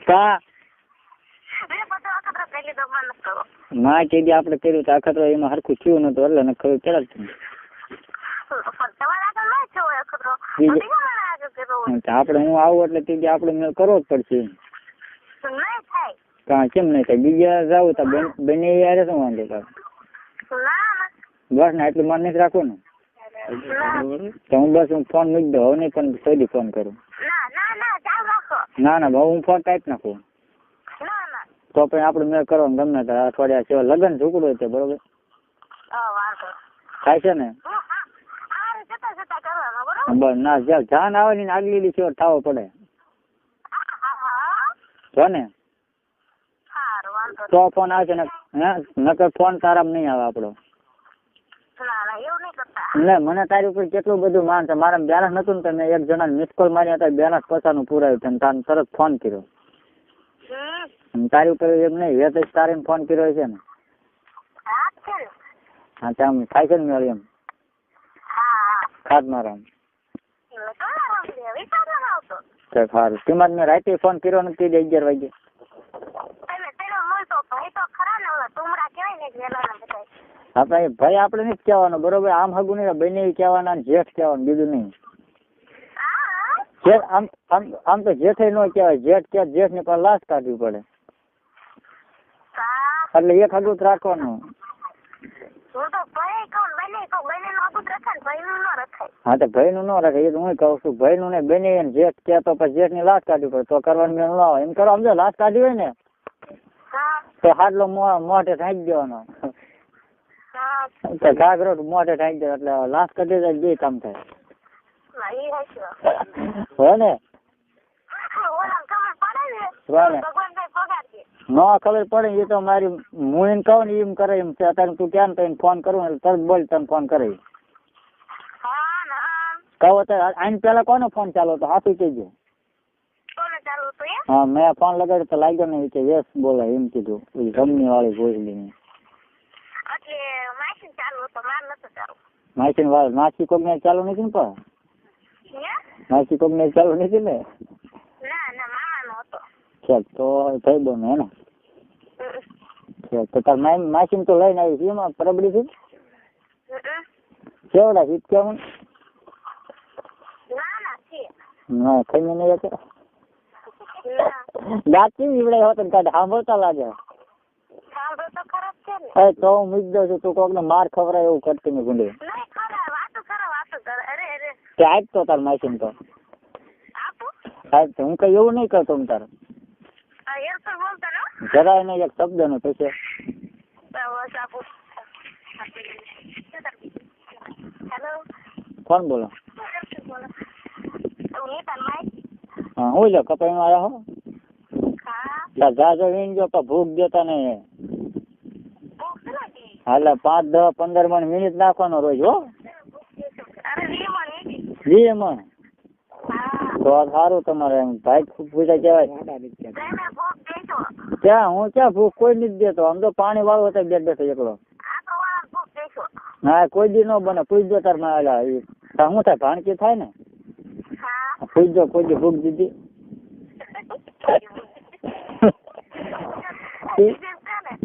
કા ના કે આપણે કર્યું તો અખતરો એમાં હરખું થયું નતું એટલે ને ખબર કેળા આપણે હું આવું એટલે તે આપણે મેળ કરવો જ પડશે. કા કેમ નહીં થાય? બીજા જાવ તો બને યારે શું વાંધો થાય? બસ ને એટલું માન નથી રાખવું ને તો હું બસ હું ફોન મૂકી દઉં. હવે નહીં પણ સૌથી ફોન કરું. ના ના ભાવ હું ફોન ટાઈપ નાખું તો પછી આપણે મેળ કરવાનું ગમે ત્યારે અઠવાડિયા સિવાય લગ્ન ઝૂકડું છે બરોબર થાય છે ને? બસ ના જ્યાં જાન આવે ને આગલી સિવાય થવો પડે જો ને તો ફોન આવશે ને. હે નકર ફોન તારામાં નહીં આવે આપણો. ને મને તારી ઉપર કેટલું બધું માન છે. મારા બેલેન્સ નતું ને મેં એક જણા મિસ કોલ માર્યા હતા, બેલેન્સ પચાસનું પૂરાયું છે તારે તરત ફોન કર્યો. તારી ઉપર એમ નહીં વેત તારે ફોન કર્યો છે ને? હા ત્યાં થાય છે ને મેળ એમ ખાત મારા સારું. તેમાં મેં રાતે ફોન કર્યો નથી 11 વાગે. આપણે ભાઈ આપણે નથી કહેવાનું બરોબર. આમ હગું નહીં બને કહેવાના જેઠ કહેવાનું બીજું નહીં. આમ તો જેઠે ન કહેવાય. જેઠ કે જેઠ ને પણ લાશ કાઢવી પડે એટલે એક હગું જ રાખવાનું. હા તો ભાઈ નું ન રખાય એ તો હું કહું છું. ભાઈ નું ને બને જેઠ કે તો પછી જેઠ ની લાશ કાઢવી પડે તો કરવાનું મેં ન આવે. એમ કરો સમજો લાશ કાઢી હોય ને તો હાડલો મોઢે ઢાંકી દેવાનો. ઘાઘરો મોઢે ઢાંકી દે એટલે લાશ કાઢી જાય બે કામ થાય હોય ને. નો ખબર પડે એ તો મારી હું એમ કહું ને એમ કરે એમ છે. અત્યારે તું ક્યાં કહીને ફોન કરું એટલે તરત બોલ તને ફોન કરે કહો અત્યારે આઈને પેલા કોનો ફોન ચાલો તો હાથું કહેજો. હા મેં ફોન લગાડ્યો તો લાગ્યો ને કે યસ બોલે એમ કીધું. કંપની વાળી ભોજલી માસી વાળી માસી કોક ને ચાલુ નથી ને પણ માસી કોક ને ચાલુ નથી ને તો થઈ દો ને હે તો તાર માસી તો લઈને આવી છે એમાં પરબડી છે કેવડા હિત કેવું ના ખાઈ નહીં જતો દાંતી નીવડે હોત કાઢે સાંભળતા લાગે. તો હું મૂકી દઉં છું. તું કોક ને માર ખવડાય એવું કરતી ને ગુંડી આજ તો તાર માસી તો હું કઈ એવું નહીં કરતો તારે જરાય નહીં એક શબ્દ નું પછી કોણ બોલો? હા હું લો કપાઈ માં આવ્યા હો જાજો વીણ ગયો પણ ભૂખ દેતા નહીં. હાલે 5-10-15 મિનિટ નાખવાનો રોજ હો 20 મણ તો સારું. તમારે એમ ભાઈ પૂછા કહેવાય ક્યાં હું ક્યાં ભૂખ કોઈ નથી દેતો. આમ તો પાણી વાળો હતો બેઠ બેઠો એકલો. હા કોઈ દી ન બને પૂછજો તાર માં શું થાય ભાણકી થાય ને પૂછજો કોઈ દી ભૂખ દીધી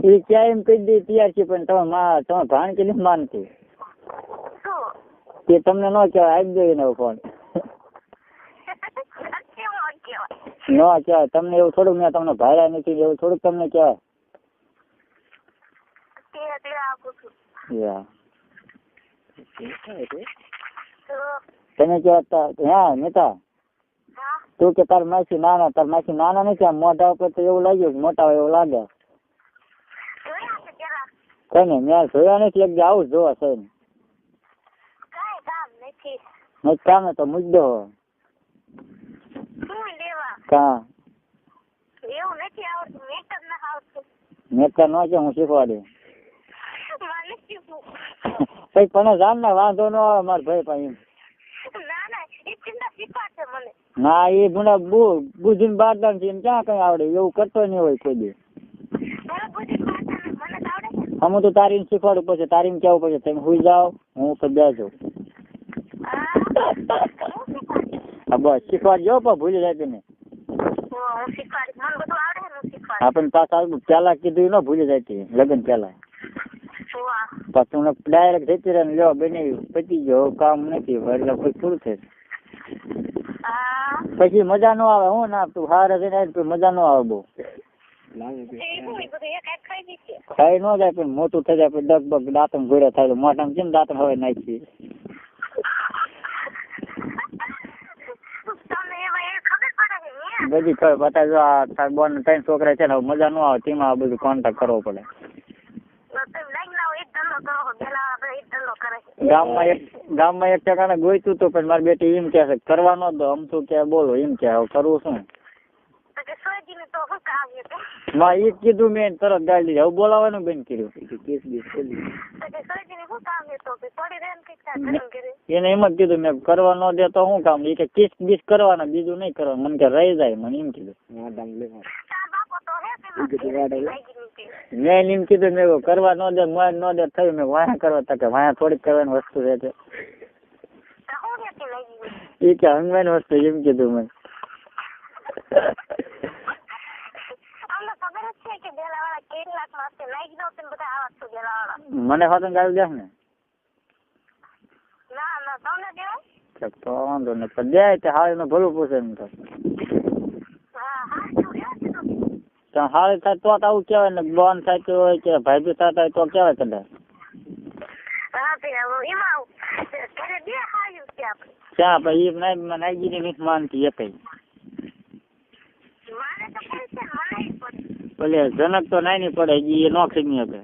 એ ક્યાં એમ કહી દે તૈયાર છે પણ તમે ભાણકી નથી માનતી તે તમને ન કહેવાય. આપી દો એને ફોન ન કહેવાય તમને એવું થોડુંક. મેં તમને ભાડ્યા નથી એવું થોડુંક તમને કહેવાય. તમે કહેતા હા નેતા તું કે તાર માસી નાના નથી. આમ મોઢા ઉપર તો એવું લાગ્યું મોટા હોય એવું લાગે. કઈ નઈ મેં જોયા નથી. એક આવું જોવા છે ને કામ તો મુદ્દો કા મેકર નો છે હું શીખવાડે કઈ પણ જાણ ને વાંધો ન આવે મારા ભાઈ પાસે. ના એ ગુણા બુદ્ધિ બારદાન છે ક્યાં કઈ આવડે એવું કરતો નહીં હોય કોઈ દે. હું તો તારીને શીખવાડું પછી તારીને કેવું પડશે તમે સુઈ જાઓ હું તો બેસજો. હા બસ શીખવાડજો પણ ભૂલી જાય તમે હું શીખવાડીશ, મને બધું આવડે છે, હું શીખવાડીશ. આપણને પાછા પેલા કીધું ન ભૂલી જાય લગ્ન પેલા. પછી હું ડાયરેક્ટ જતી રહે લ્યો બની પતી ગયો કામ નથી એટલે પછી પૂરું થાય. પછી મજા ન આવે. હું ના તું હારે જઈને મજા ન આવે બહુ. ખાઈ ન જાય પણ મોટું થઈ જાય પછી ડગબગ દાંતણ ઘોડે થાય મોઢામાં કેમ દાંતણ હવે નાખી. બધી ખબર બતાવી જો આ બોન 3 છોકરા છે ને મજા ન આવે તેમાં બધું કોન્ટેક્ટ કરવો પડે. ગામમાં એક ટકાને ગોઈતું હતું પણ મારી બેટી એમ કે છે કરવા ન દો આમ તો કે બોલો એમ કે કરવું શું. માં એ કીધું મેં તરત ગાડી લીધી હવે બોલાવાનું બંધ કર્યું. એને એમ જ કીધું મેં કરવા ન દે તો શું કામ એ કે કિસ બીસ કરવાના બીજું નહીં કરવાનું મને કે રહી જાય મને એમ કીધું. મેં એમ કીધું મેં કરવા ન દે ન દે થયું મેં વાયા કરવા તા કે વાયા થોડીક કરવાની વસ્તુ રહે છે એ કે હંગવાની વસ્તુ એમ કીધું મેં. મને હોતું ગાવી દે ને તો વાંધો ને પણ દે તે હાળી નું ભલું પૂછે ને તો હાળી થાય તો આવું કેવાય ને બોન થાય તો હોય કે ભાઈ થતા તો કેવાય કદાચ ક્યાં ભાઈ નાઈજી ની માનતી એ કઈ બોલે જનક તો નાઈ પડે એ નો ખીમી શકે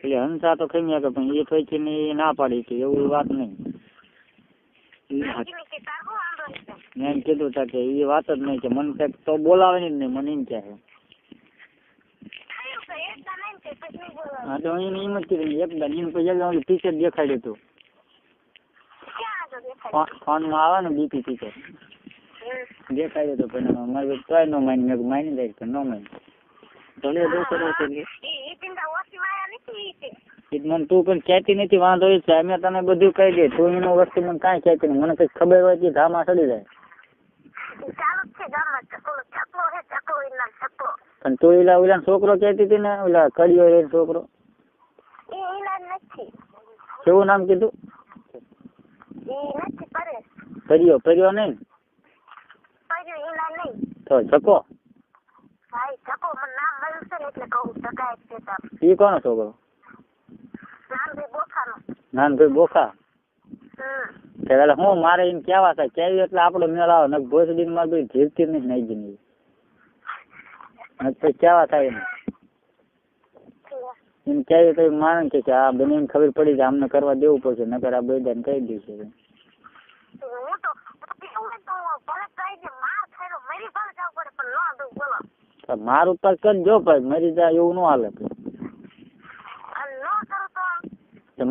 એટલે હંસા તો ખીમી શકે પણ એ થોડી ની ના પાડી કે એવું વાત નહીં. મેં એમ કીધું તા કે એ વાત જ નહીં કે મને કઈક તો બોલાવે જ નહીં મને એમ કહે. હા તો એને એમ જ કીધું એકદમ એમ પછી ટીચર દેખાડ્યું હતું ફોનમાં આવે ને બીપી ટીચર દેખાડ્યું હતું પણ મારે તોય ન માની મેં માની જાય પણ ન માની મને તું પણ કહેતી નથી વાંધો એ છે અમે તને બધું કહી દે તું એનું વસ્તુ મને કાંઈ કહેતી નહીં મને કઈ ખબર હોય કે ધામા ચડી જાય પણ તું ઓલા છોકરો કહેતી હતી ને ઓલા કડિયો એ છોકરો કેવું નામ કીધું કર્યો નહીં તો જકો એ કોનો છોકરો નાનભાઈ બોખા એટલે હું મારે એમ કેવા થાય કેવી એટલે આપડો મેળ આવે ને ભોસડી મારે બધી ધીરતી નહીં નાઈ જઈ પછી કેવા થાય એમ કેવી કઈ માને કે આ બને એમ ખબર પડી જાય અમને કરવા દેવું પડશે નકર આ બધા ને કહી દઈશું. મારું તો કરજો ભાઈ મરી જાય એવું ન હાલે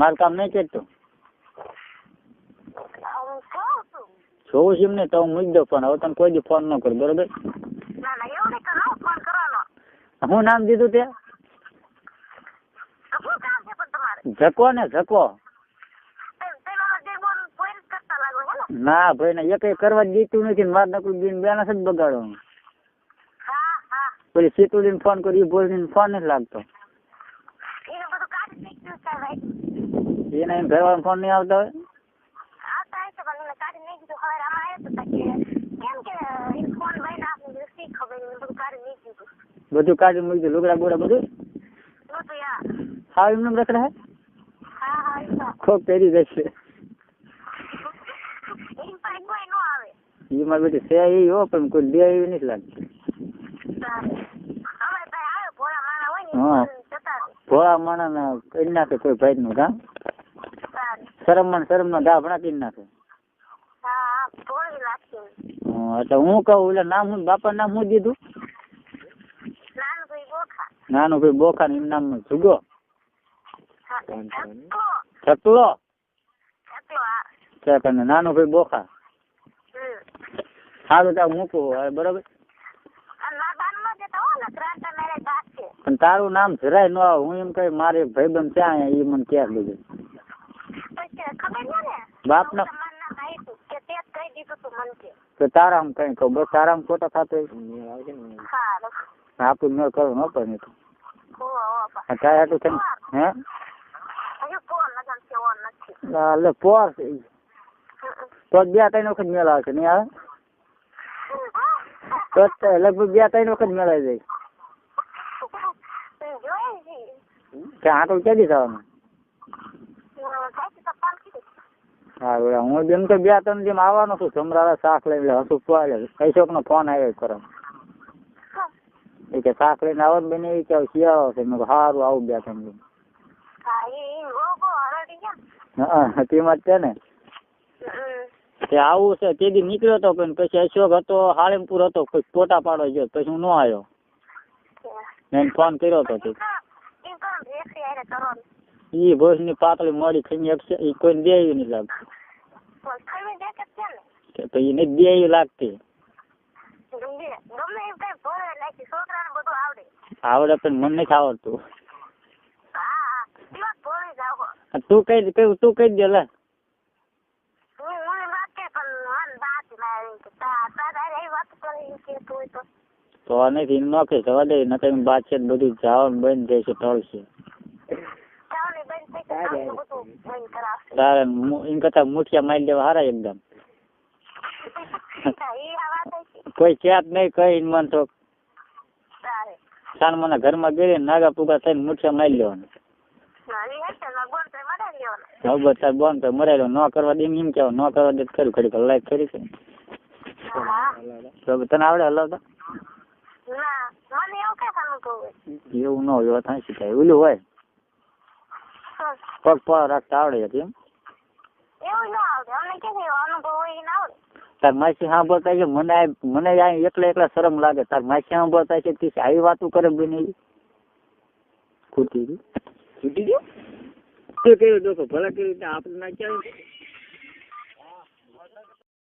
મારું કામ નહીં કરતો જોઉં છું એમને તો હું મૂકી દઉં પણ હવે તને કોઈ દી ફોન ન કરું બરોબર. શું નામ દીધું તે જકો ને જકો ના ભાઈ ને એક કરવા દીધું નથી મારે નકરું દિન બેના જ બગાડવાનું પછી સીતુડી ને ફોન કરી બોલી ફોન નથી લાગતો એના એમ ઘરવાળા ફોન નહીં આવતા હોય બધું કાઢી મૂકી દે લુગડા બોડા બધું હા એમને રખડે ખોબ પહેરી જશે એ મારી બેટી છે એ હો પણ કોઈ લે એવી નથી લાગતી. હા ભોળા માણસ ને કરી નાખે કોઈ ભાઈ નું કામ શરમ નો ડાભણા કરી નાખે. એટલે હું કહું એટલે નામ હું બાપા નામ હું દીધું નાનું ભાઈ બોખા ને નામ જુગો છકલો નાનું ભાઈ બોખા સારું ત્યાં મૂકવું હવે બરોબર પણ તારું નામ જરાય ન આવે હું એમ કઈ મારે ભાઈબંધ ત્યાં એ મને ક્યાં બધું બાપ નો તો તારામ કઈ કહું બસ તારામ ખોટા થતો સારું આપણું મેળ કરવું ન પડે તો ઓવા તારે આટલું થઈને હે હજુ ફોન લગન છે ઓન નથી એટલે પોર તો 2-3 વખત મેળ આવશે નહીં આવે તો લગભગ 2-3 વખત મેળ આવી જાય જોઈ છે કે આટલું ક્યાંથી થવાનું સાચી તો પાલ કીધું હા હું જેમ તો 2-3 જેમ આવવાનો છું જમરાળા શાક લઈને હસું પાડે કઈશોક નો ફોન આવ્યો કરો એ કે શાક લઈને આવો ને બેન એ કે શિયાળો છે મેં સારું આવું 2-3 દિન હા એ રોગો હરડી ગયા હા તેમાં જ છે ને તે આવું છે તે દી નીકળ્યો હતો પણ પછી અશોક હતો હાળીમપુર હતો કોઈ ફોટા પાડવા ગયો પછી હું ન આવ્યો મેં ફોન કર્યો હતો તે ઈ ભોજ ની પાતળી મોડી ખાઈ એ કોઈને દે નહીં લાગતું કે પછી નહીં દે લાગતી આવડે પણ મને નથી આવડતું તું કઈ દે લે તો નથી નોખી જવા દે ન કઈ બાદ છે બધું જવાનું બંધ જાય છે ટળશે તારે એમ કરતા મુઠિયા મારી દેવા હારા એકદમ કોઈ ચેત નહીં કઈ મન તો સાન મને ઘરમાં ગઈ નાગા પુગા થઈને મુઠિયા મારી લેવાનું ખબર તાર બોન તો મરાયેલો ન કરવા દે એમ કેવા ન કરવા દે ખરું ખરી લાઈફ ખરી છે તને આવડે હલાવતા એવું ન હોય થાય શીખાય ઓલું હોય પગ પગ રાખતા આવડે હતી એમ તાર માસી સાંભળતા છે મને એકલા શરમ લાગે તાર માસી સાંભળતા છે તે આવી વાતું કરે બની ખૂટી ગયું શું કર્યું ડોકો ભલા કર્યું આપણે ના ક્યાં